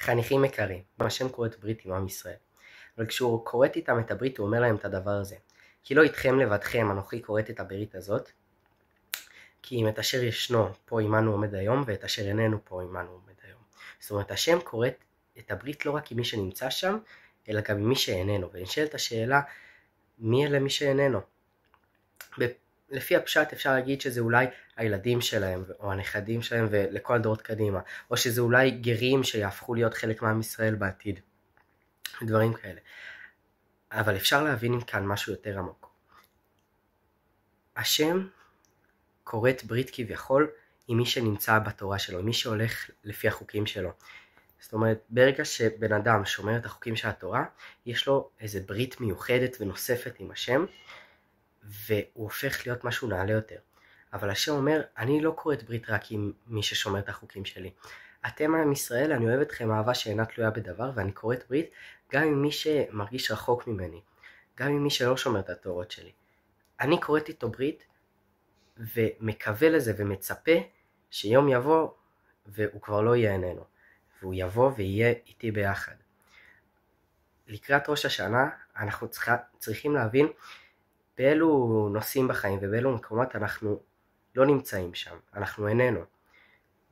חניכים יקרים, השם כורת ברית עם עם ישראל. אבל כשהוא כורת איתם את הברית הוא אומר להם את הדבר הזה: כי לא איתכם לבדכם אנוכי כורת את הברית הזאת, כי אם את אשר ישנו פה עמנו עומד היום, ואת אשר איננו פה עמנו עומד היום. זאת אומרת, השם כורת את הברית לא רק עם מי שנמצא שם, אלא גם עם מי שאיננו. ונשאלת השאלה, מי אלה מי שאיננו? לפי הפשט אפשר להגיד שזה אולי הילדים שלהם או הנכדים שלהם ולכל הדורות קדימה, או שזה אולי גרים שיהפכו להיות חלק מעם ישראל בעתיד, דברים כאלה. אבל אפשר להבין כאן משהו יותר עמוק. השם כורת ברית כביכול עם מי שנמצא בתורה שלו, עם מי שהולך לפי החוקים שלו. זאת אומרת, ברגע שבן אדם שומר את החוקים של התורה, יש לו איזה ברית מיוחדת ונוספת עם השם, והוא הופך להיות משהו נעלה יותר. אבל השם אומר, אני לא כורת ברית רק עם מי ששומר את החוקים שלי. אתם עם ישראל, אני אוהב אתכם אהבה שאינה תלויה בדבר, ואני כורת ברית גם עם מי שמרגיש רחוק ממני, גם עם מי שלא שומר את התורות שלי. אני כורת איתו ברית, ומקווה לזה ומצפה שיום יבוא והוא כבר לא יהיה איננו, והוא יבוא ויהיה איתי ביחד. לקראת ראש השנה אנחנו צריכים להבין באילו נושאים בחיים ובאילו מקומות אנחנו לא נמצאים שם, אנחנו איננו,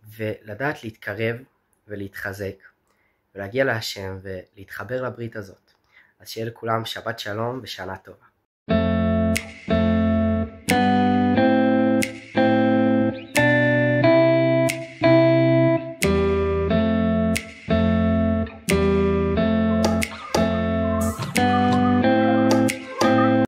ולדעת להתקרב ולהתחזק ולהגיע להשם ולהתחבר לברית הזאת. אז שיהיה לכולם שבת שלום ושנה טובה.